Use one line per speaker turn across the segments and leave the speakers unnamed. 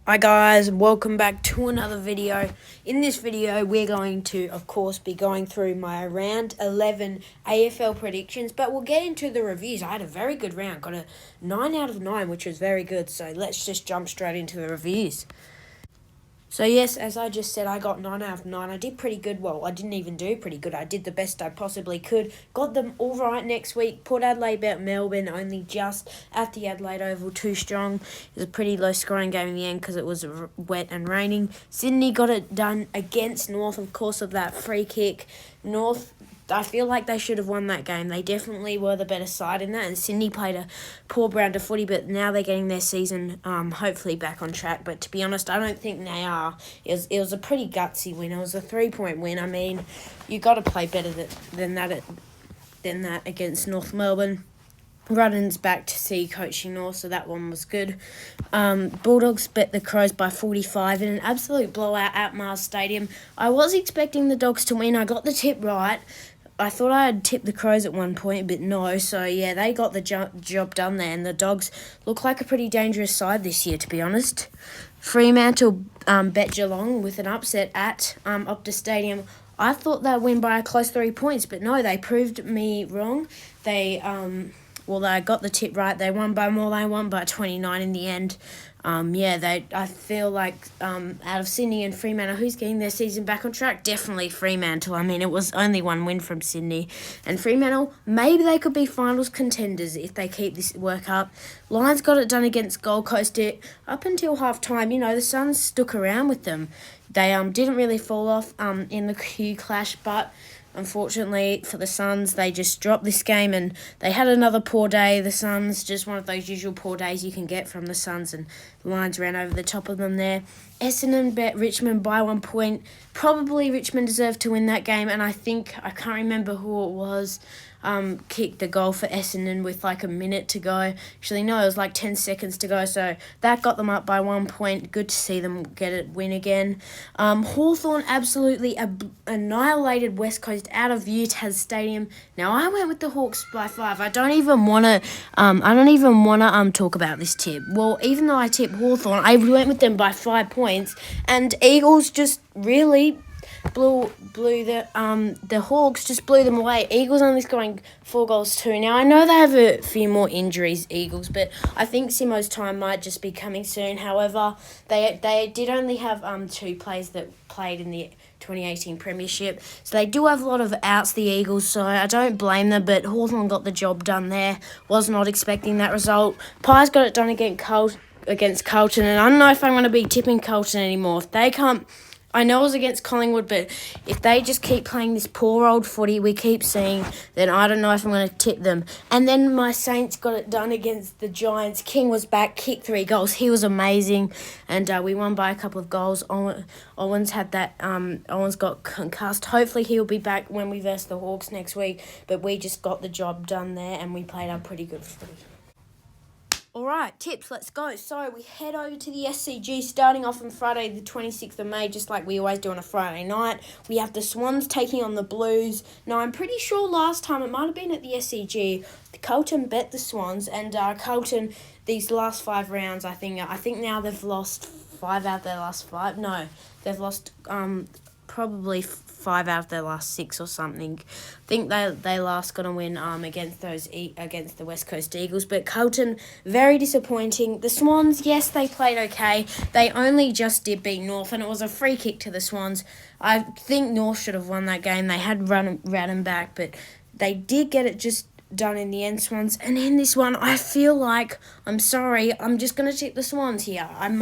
Hi guys, welcome back to another video. In this video, we're going to, of course, be going through my round 11 AFL predictions, but we'll get into the reviews. I had a very good round, got a 9 out of 9, which was very good, so let's just jump straight into the reviews. So yes, as I just said, I got 9 out of 9. I did pretty good. Well, I didn't even do pretty good. I did the best I possibly could. Got them all right next week. Port Adelaide beat Melbourne, only just at the Adelaide Oval, too strong. It was a pretty low-scoring game in the end because it was wet and raining. Sydney got it done against North, of course, of that free kick. North, I feel like they should have won that game. They definitely were the better side in that, and Sydney played a poor brand of footy, but now they're getting their season hopefully back on track. But to be honest, I don't think they are. It was a pretty gutsy win. It was a 3-point win. I mean, you got to play better than that against North Melbourne. Rudden's back to see coaching North, so that one was good. Bulldogs bet the Crows by 45 in an absolute blowout at Mars Stadium. I was expecting the Dogs to win. I got the tip right. I thought I had tipped the Crows at one point, but no. So, yeah, they got the job done there, and the Dogs look like a pretty dangerous side this year, to be honest. Fremantle bet Geelong with an upset at Optus Stadium. I thought they'd win by a close 3 points, but no, they proved me wrong. They got the tip right. They won by more. They won by 29 in the end. I feel like out of Sydney and Fremantle, who's getting their season back on track? Definitely Fremantle. I mean, it was only one win from Sydney. And Fremantle, maybe they could be finals contenders if they keep this work up. Lions got it done against Gold Coast. Up until half-time, the Suns stuck around with them. They didn't really fall off in the Q clash, but unfortunately for the Suns, they just dropped this game and they had another poor day. The Suns, just one of those usual poor days you can get from the Suns, and the Lions ran over the top of them there. Essendon bet Richmond by 1 point. Probably Richmond deserved to win that game, and I can't remember who it was, kicked the goal for Essendon with like a minute to go. Actually, no, it was like 10 seconds to go, so that got them up by 1 point. Good to see them win again. Hawthorn absolutely annihilated West Coast out of Utah's stadium. Now, I went with the Hawks by 5. I don't even want to talk about this tip. Well, even though I tipped Hawthorn, I went with them by 5 points, and Eagles just really blew the Hawks just blew them away. Eagles only scoring 4 goals too. Now, I know they have a few more injuries, Eagles, but I think Simo's time might just be coming soon. However, they did only have 2 players that played in the 2018 Premiership, so they do have a lot of outs, the Eagles, so I don't blame them, but Hawthorn got the job done there. Was not expecting that result. Pies got it done against Carlton, and I don't know if I'm going to be tipping Carlton anymore. If they can't, I know it was against Collingwood, but if they just keep playing this poor old footy we keep seeing, then I don't know if I'm going to tip them. And then my Saints got it done against the Giants. King was back, kicked 3 goals. He was amazing, and we won by a couple of goals. Owens got concussed. Hopefully he'll be back when we verse the Hawks next week, but we just got the job done there, and we played our pretty good footy. Alright, tips, let's go. So we head over to the SCG starting off on Friday the 26th of May, just like we always do on a Friday night. We have the Swans taking on the Blues. Now, I'm pretty sure last time, it might have been at the SCG, Carlton bet the Swans, and Carlton, these last 5 rounds, I think now they've lost 5 out of their last 5. No, they've lost probably 5 out of their last 6 or something. I think they last got a win against the West Coast Eagles, but Carlton, very disappointing. The Swans, yes, they played okay. They only just did beat North, and it was a free kick to the Swans. I think North should have won that game. They had run them back, but they did get it just done in the end, Swans. And in this one, I feel like, I'm sorry, I'm just going to tip the Swans here. I'm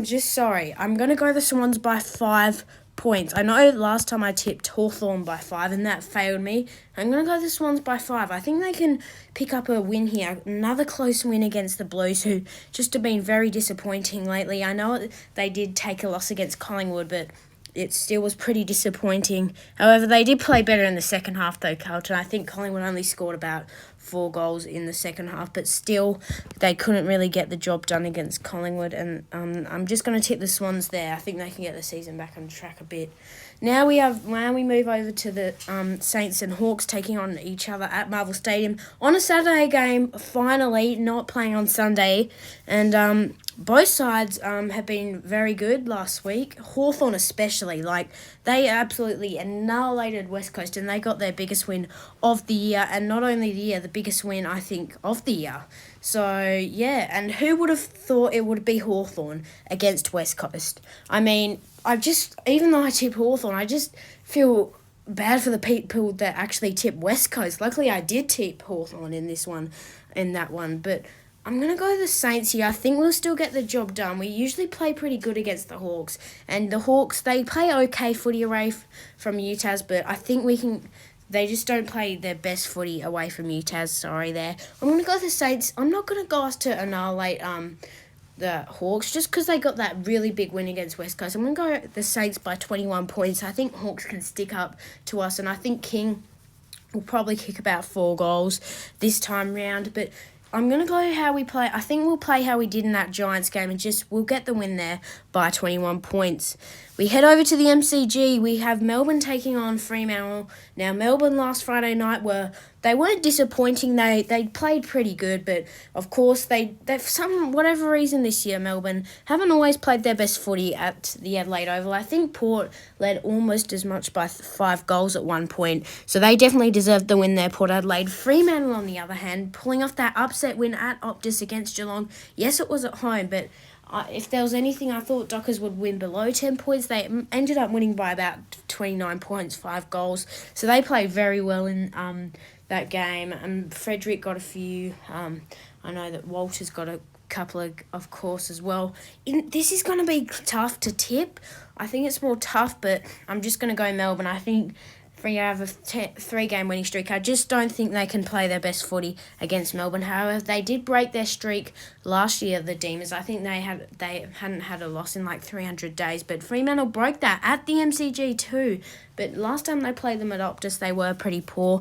just sorry. I'm going to go the Swans by 5 points. I know last time I tipped Hawthorn by 5 and that failed me. I'm going to go the Swans by 5. I think they can pick up a win here. Another close win against the Blues, who just have been very disappointing lately. I know they did take a loss against Collingwood, but it still was pretty disappointing. However, they did play better in the second half, though, Carlton. I think Collingwood only scored about 4 goals in the second half, but still, they couldn't really get the job done against Collingwood, and I'm just going to tip the Swans there. I think they can get the season back on track a bit. Now we move over to the Saints and Hawks taking on each other at Marvel Stadium on a Saturday game, finally, not playing on Sunday, and both sides have been very good last week. Hawthorn especially, they absolutely annihilated West Coast and they got their biggest win of the year, and not only the year, the biggest win I think of the year. So yeah, and who would have thought it would be Hawthorn against West Coast? I mean, even though I tip Hawthorn, I just feel bad for the people that actually tip West Coast. Luckily I did tip Hawthorn in that one, but I'm going to go the Saints here. I think we'll still get the job done. We usually play pretty good against the Hawks. And the Hawks, they play okay footy away from UTAS, but I think we can... They just don't play their best footy away from UTAS. Sorry there. I'm going to go the Saints. I'm not going to go to annihilate the Hawks just because they got that really big win against West Coast. I'm going to go the Saints by 21 points. I think Hawks can stick up to us, and I think King will probably kick about 4 goals this time round, but I'm going to go how we play. I think we'll play how we did in that Giants game and we'll get the win there by 21 points. We head over to the MCG. We have Melbourne taking on Fremantle. Now, Melbourne last Friday night they weren't disappointing. They played pretty good, but of course they've some whatever reason this year Melbourne haven't always played their best footy at the Adelaide Oval. I think Port led almost as much by 5 goals at one point, so they definitely deserved the win there, Port Adelaide. Fremantle, on the other hand, pulling off that upset win at Optus against Geelong. Yes, it was at home, but if there was anything, I thought Dockers would win below 10 points. They ended up winning by about 29 points, 5 goals. So they played very well in that game. And Frederick got a few. I know that Walter's got a couple of course, as well. This is going to be tough to tip. I think it's more tough, but I'm just going to go Melbourne. I think they have a 3-game winning streak. I just don't think they can play their best footy against Melbourne. However, they did break their streak last year, the Demons. I think they hadn't had a loss in 300 days, but Fremantle broke that at the MCG too. But last time they played them at Optus, they were pretty poor.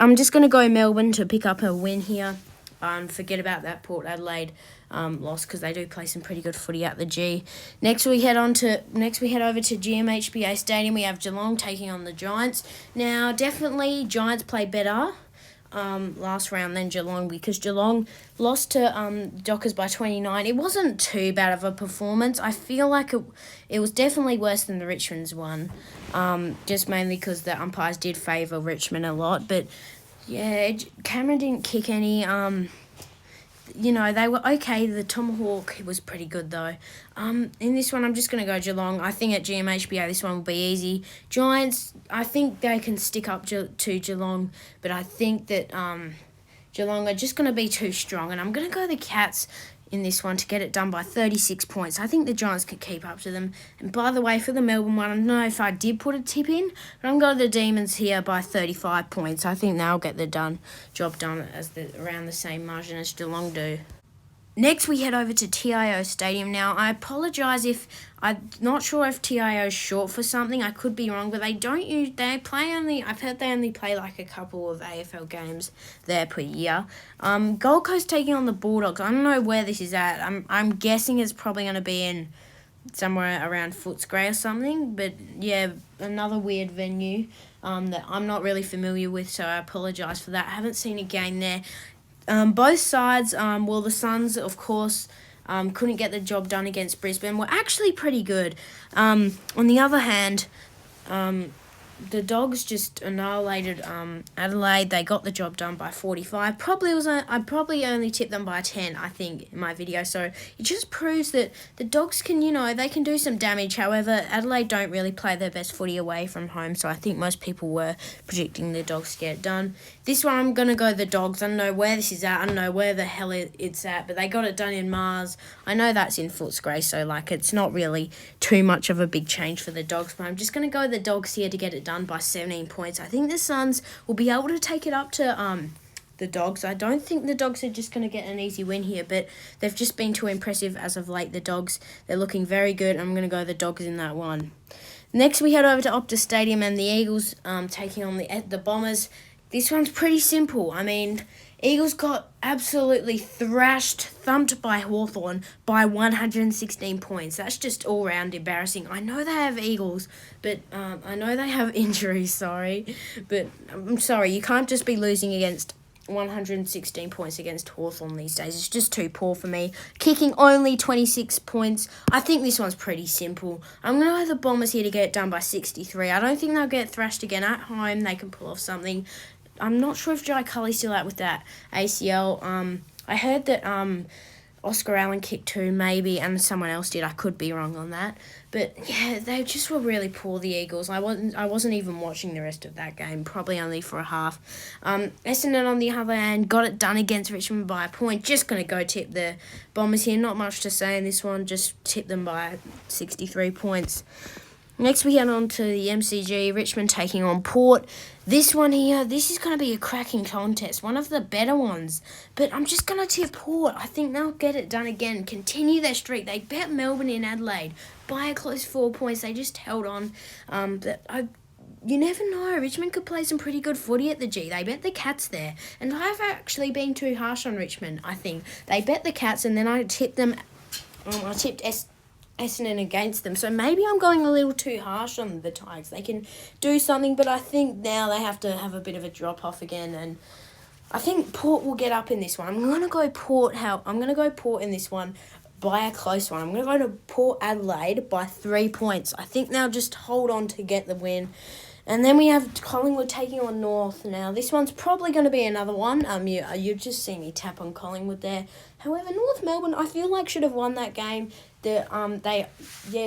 I'm just going to go Melbourne to pick up a win here and forget about that Port Adelaide loss, because they do play some pretty good footy at the G. Next we head over to GMHBA Stadium. We have Geelong taking on the Giants. Now, definitely Giants played better last round than Geelong, because Geelong lost to Dockers by 29. It wasn't too bad of a performance. I feel like it was definitely worse than the Richmond's one, just mainly because the umpires did favour Richmond a lot. But yeah, Cameron didn't kick any. They were okay. The Tomahawk was pretty good, though. In this one, I'm just going to go Geelong. I think at GMHBA, this one will be easy. Giants, I think they can stick up to Geelong, but I think that Geelong are just going to be too strong, and I'm going to go the Cats in this one to get it done by 36 points. I think the Giants could keep up to them. And by the way, for the Melbourne one, I don't know if I did put a tip in, but I'm going to the Demons here by 35 points. I think they'll get the job done around the same margin as Geelong do. Next, we head over to TIO Stadium. Now, I apologise if I'm not sure if TIO is short for something. I could be wrong, but I've heard they only play a couple of AFL games there per year. Gold Coast taking on the Bulldogs. I don't know where this is at. I'm guessing it's probably going to be in somewhere around Footscray or something. But yeah, another weird venue that I'm not really familiar with, so I apologise for that. I haven't seen a game there. Both sides, the Suns, of course, couldn't get the job done against Brisbane, were actually pretty good. On the other hand, the Dogs just annihilated Adelaide. They got the job done by 45. I probably only tipped them by 10, I think, in my video. So it just proves that the Dogs can, they can do some damage. However, Adelaide don't really play their best footy away from home, so I think most people were predicting the Dogs to get it done. This one, I'm going to go the Dogs. I don't know where this is at. I don't know where the hell it's at, but they got it done in Mars. I know that's in Footscray, so it's not really too much of a big change for the Dogs, but I'm just going to go the Dogs here to get it done by 17 points. I think the Suns will be able to take it up to the Dogs. I don't think the Dogs are just going to get an easy win here, but they've just been too impressive as of late, the Dogs. They're looking very good. I'm going to go the Dogs in that one. Next, we head over to Optus Stadium and the Eagles taking on the Bombers. This one's pretty simple. I mean, Eagles got absolutely thumped by Hawthorn by 116 points. That's just all-round embarrassing. I know they have Eagles, but I know they have injuries, sorry. But I'm sorry, you can't just be losing against 116 points against Hawthorn these days. It's just too poor for me. Kicking only 26 points. I think this one's pretty simple. I'm going to have the Bombers here to get it done by 63. I don't think they'll get thrashed again at home. They can pull off something. I'm not sure if Jai Culley's still out with that ACL. I heard that Oscar Allen kicked 2 maybe, and someone else did. I could be wrong on that. But yeah, they just were really poor, the Eagles. I wasn't even watching the rest of that game, probably only for a half. Essendon on the other hand got it done against Richmond by a point. Just going to go tip the Bombers here. Not much to say in this one. Just tip them by 63 points. Next, we head on to the MCG, Richmond taking on Port. This one here, this is going to be a cracking contest, one of the better ones. But I'm just going to tip Port. I think they'll get it done again, continue their streak. They bet Melbourne in Adelaide by a close 4 points. They just held on. You never know. Richmond could play some pretty good footy at the G. They bet the Cats there. And I've actually been too harsh on Richmond, I think. They bet the Cats, and then I tipped them. I tipped Essendon against them. So maybe I'm going a little too harsh on the Tigers. They can do something, but I think now they have to have a bit of a drop-off again. And I think Port will get up in this one. I'm going to go Port in this one by a close one. I'm going to go to Port Adelaide by 3 points. I think they'll just hold on to get the win. And then we have Collingwood taking on North. Now, this one's probably going to be another one. You've just seen me tap on Collingwood there. However, North Melbourne, I feel like should have won that game. They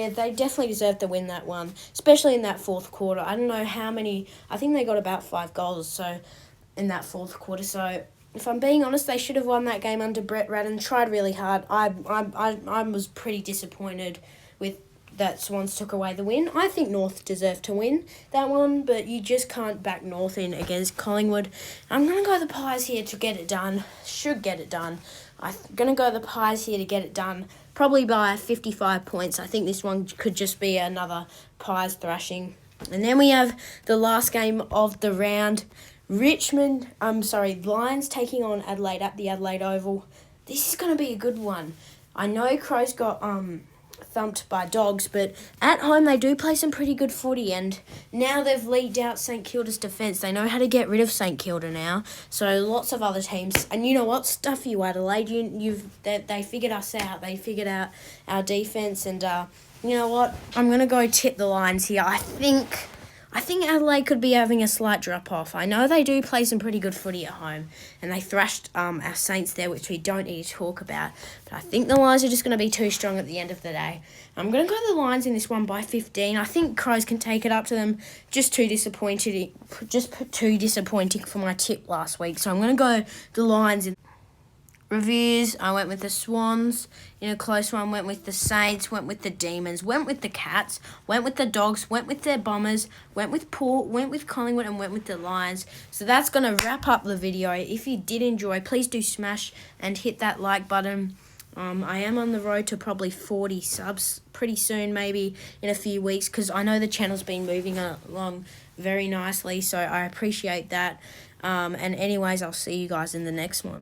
definitely deserved to win that one, especially in that fourth quarter. I don't know how many. I think they got about 5 goals in that fourth quarter. So, if I'm being honest, they should have won that game under Brett Radden. Tried really hard. I was pretty disappointed with that Swans took away the win. I think North deserved to win that one, but you just can't back North in against Collingwood. I'm going to go the Pies here to get it done. Should get it done. I'm going to go the Pies here to get it done, probably by 55 points. I think this one could just be another Pies thrashing. And then we have the last game of the round. Lions taking on Adelaide at the Adelaide Oval. This is going to be a good one. I know Crows got thumped by Dogs, but at home they do play some pretty good footy, and now they've leaked out St Kilda's defence. They know how to get rid of St Kilda now, so lots of other teams. And you know what? Stuff you, Adelaide. They figured us out. They figured out our defence, and you know what? I'm going to go tip the Lions here. I think Adelaide could be having a slight drop-off. I know they do play some pretty good footy at home, and they thrashed our Saints there, which we don't need to talk about. But I think the Lions are just going to be too strong at the end of the day. I'm going to go the Lions in this one by 15. I think Crows can take it up to them. Just too disappointing for my tip last week. So I'm going to go the Lions in reviews. I went with the Swans in a close one, went with the Saints, went with the Demons, went with the Cats, went with the Dogs, went with their Bombers, went with Port, went with Collingwood, and went with the Lions. So that's going to wrap up the video. If you did enjoy, please do smash and hit that like button. I am on the road to probably 40 subs pretty soon, maybe in a few weeks, because I know the channel's been moving along very nicely, so I appreciate that. And anyways, I'll see you guys in the next one.